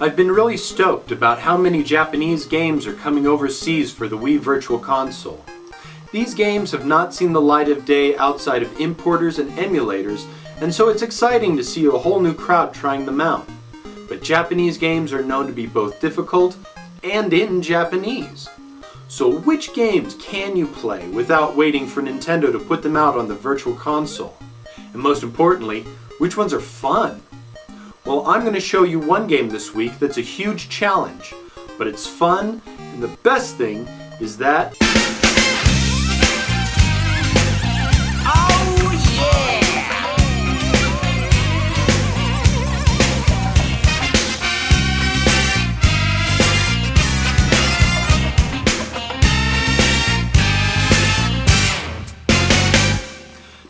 I've been really stoked about how many Japanese games are coming overseas for the Wii Virtual Console. These games have not seen the light of day outside of importers and emulators, and so it's exciting to see a whole new crowd trying them out. But Japanese games are known to be both difficult and in Japanese. So which games can you play without waiting for Nintendo to put them out on the Virtual Console? And most importantly, which ones are fun? Well, I'm going to show you one game this week that's a huge challenge, but it's fun, and the best thing is that... Oh yeah!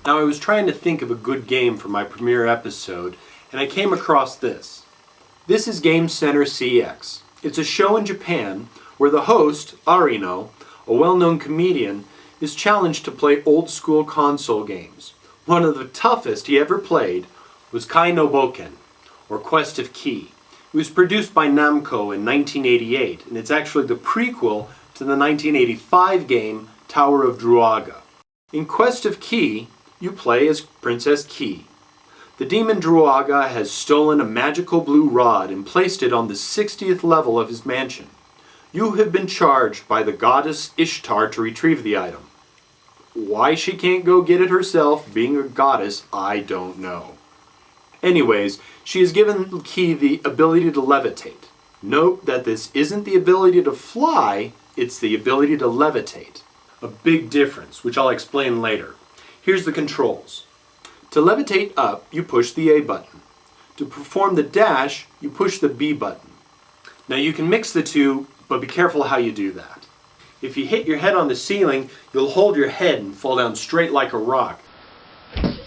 Now, I was trying to think of a good game for my premiere episode, and I came across this. This is Game Center CX. It's a show in Japan where the host, Arino, a well-known comedian, is challenged to play old-school console games. One of the toughest he ever played was Kai no Boken, or Quest of Key. It was produced by Namco in 1988, and it's actually the prequel to the 1985 game Tower of Druaga. In Quest of Key, you play as Princess Key. The demon Druaga has stolen a magical blue rod and placed it on the 60th level of his mansion. You have been charged by the goddess Ishtar to retrieve the item. Why she can't go get it herself, being a goddess, I don't know. Anyways, she has given Key the ability to levitate. Note that this isn't the ability to fly, it's the ability to levitate. A big difference, which I'll explain later. Here's the controls. To levitate up, you push the A button. To perform the dash, you push the B button. Now you can mix the two, but be careful how you do that. If you hit your head on the ceiling, you'll hold your head and fall down straight like a rock. And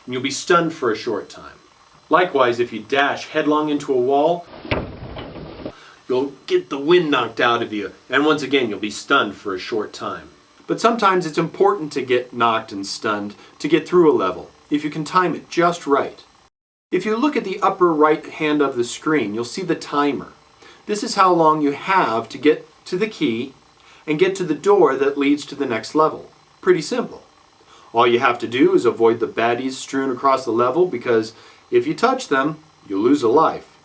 you'll be stunned for a short time. Likewise, if you dash headlong into a wall, you'll get the wind knocked out of you, and once again you'll be stunned for a short time. But sometimes it's important to get knocked and stunned to get through a level, if you can time it just right. If you look at the upper right hand of the screen, you'll see the timer. This is how long you have to get to the key and get to the door that leads to the next level. Pretty simple. All you have to do is avoid the baddies strewn across the level, because if you touch them, you'll lose a life.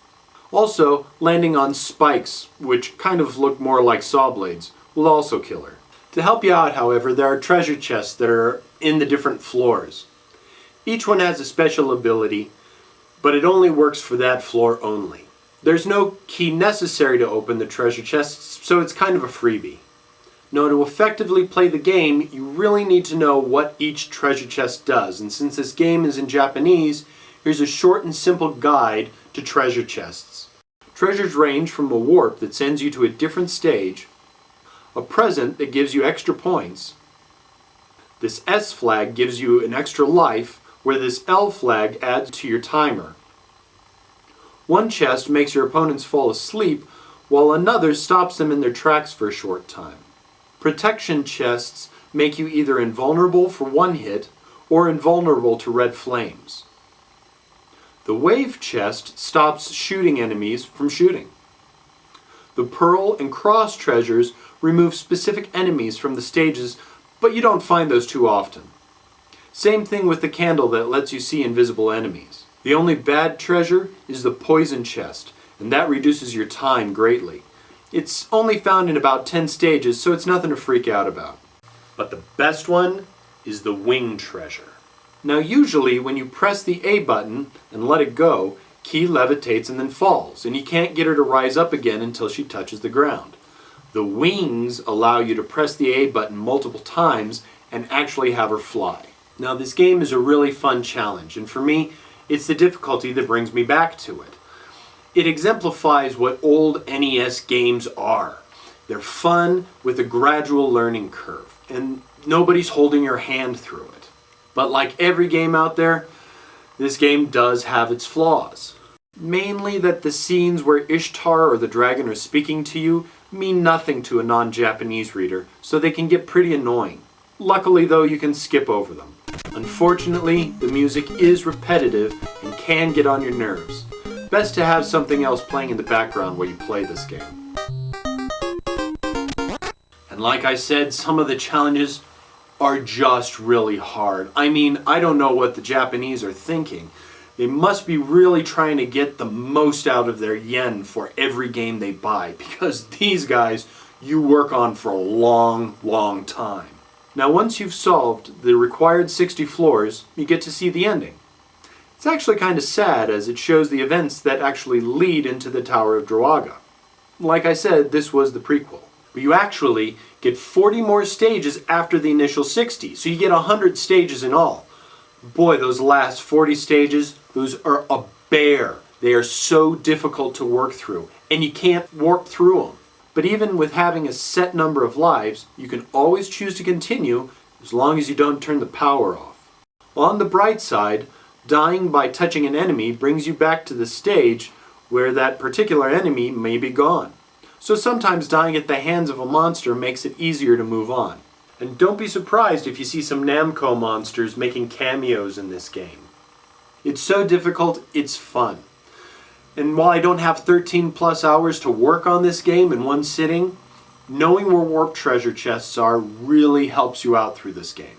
Also, landing on spikes, which kind of look more like saw blades, will also kill her. To help you out, however, there are treasure chests that are in the different floors. Each one has a special ability, but it only works for that floor only. There's no key necessary to open the treasure chests, so it's kind of a freebie. Now, to effectively play the game, you really need to know what each treasure chest does, and since this game is in Japanese, here's a short and simple guide to treasure chests. Treasures range from a warp that sends you to a different stage, a present that gives you extra points. This S flag gives you an extra life, where this L flag adds to your timer. One chest makes your opponents fall asleep, while another stops them in their tracks for a short time. Protection chests make you either invulnerable for one hit, or invulnerable to red flames. The wave chest stops shooting enemies from shooting. The pearl and cross treasures remove specific enemies from the stages, but you don't find those too often. Same thing with the candle that lets you see invisible enemies. The only bad treasure is the poison chest, and that reduces your time greatly. It's only found in about 10 stages, so it's nothing to freak out about. But the best one is the wing treasure. Now usually when you press the A button and let it go, Key levitates and then falls, and you can't get her to rise up again until she touches the ground. The wings allow you to press the A button multiple times and actually have her fly. Now this game is a really fun challenge, and for me, it's the difficulty that brings me back to it. It exemplifies what old NES games are. They're fun with a gradual learning curve, and nobody's holding your hand through it. But like every game out there, this game does have its flaws. Mainly that the scenes where Ishtar or the dragon are speaking to you mean nothing to a non-Japanese reader, so they can get pretty annoying. Luckily though, you can skip over them. Unfortunately, the music is repetitive and can get on your nerves. Best to have something else playing in the background while you play this game. And like I said, some of the challenges are just really hard. I mean, I don't know what the Japanese are thinking. They must be really trying to get the most out of their yen for every game they buy, because these guys you work on for a long, long time. Now once you've solved the required 60 floors, you get to see the ending. It's actually kind of sad, as it shows the events that actually lead into the Tower of Drawaga. Like I said, this was the prequel. But you actually get 40 more stages after the initial 60, so you get 100 stages in all. Boy, those last 40 stages, those are a bear. They are so difficult to work through, and you can't warp through them. But even with having a set number of lives, you can always choose to continue as long as you don't turn the power off. On the bright side, dying by touching an enemy brings you back to the stage where that particular enemy may be gone. So sometimes dying at the hands of a monster makes it easier to move on. And don't be surprised if you see some Namco monsters making cameos in this game. It's so difficult, it's fun. And while I don't have 13 plus hours to work on this game in one sitting, knowing where warp treasure chests are really helps you out through this game.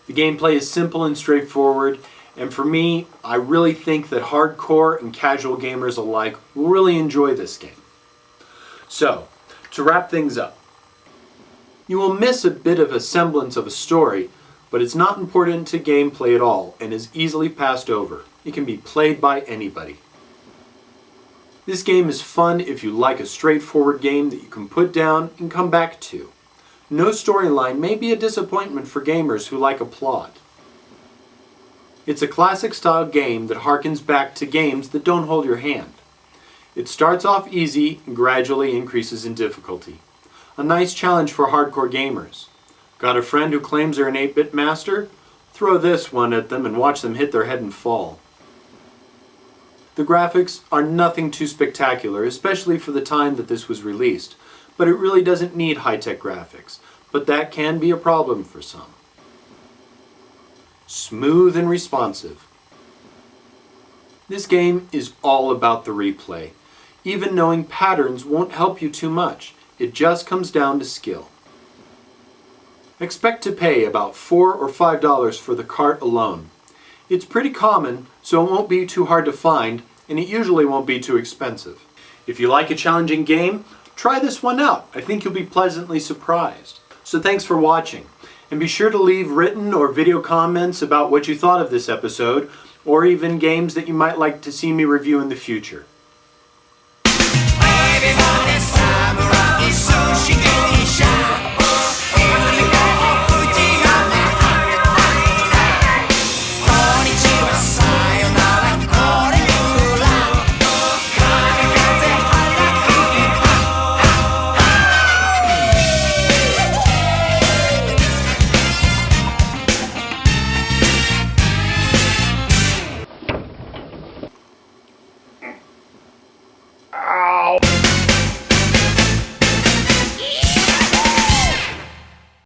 The gameplay is simple and straightforward, and for me, I really think that hardcore and casual gamers alike will really enjoy this game. So, to wrap things up, you will miss a bit of a semblance of a story, but it's not important to gameplay at all and is easily passed over. It can be played by anybody. This game is fun if you like a straightforward game that you can put down and come back to. No storyline may be a disappointment for gamers who like a plot. It's a classic style game that harkens back to games that don't hold your hand. It starts off easy and gradually increases in difficulty. A nice challenge for hardcore gamers. Got a friend who claims they're an 8-bit master? Throw this one at them and watch them hit their head and fall. The graphics are nothing too spectacular, especially for the time that this was released, but it really doesn't need high-tech graphics, but that can be a problem for some. Smooth and responsive. This game is all about the replay. Even knowing patterns won't help you too much. It just comes down to skill. Expect to pay about $4 or $5 for the cart alone. It's pretty common, so it won't be too hard to find, and it usually won't be too expensive. If you like a challenging game, try this one out. I think you'll be pleasantly surprised. So thanks for watching, and be sure to leave written or video comments about what you thought of this episode, or even games that you might like to see me review in the future.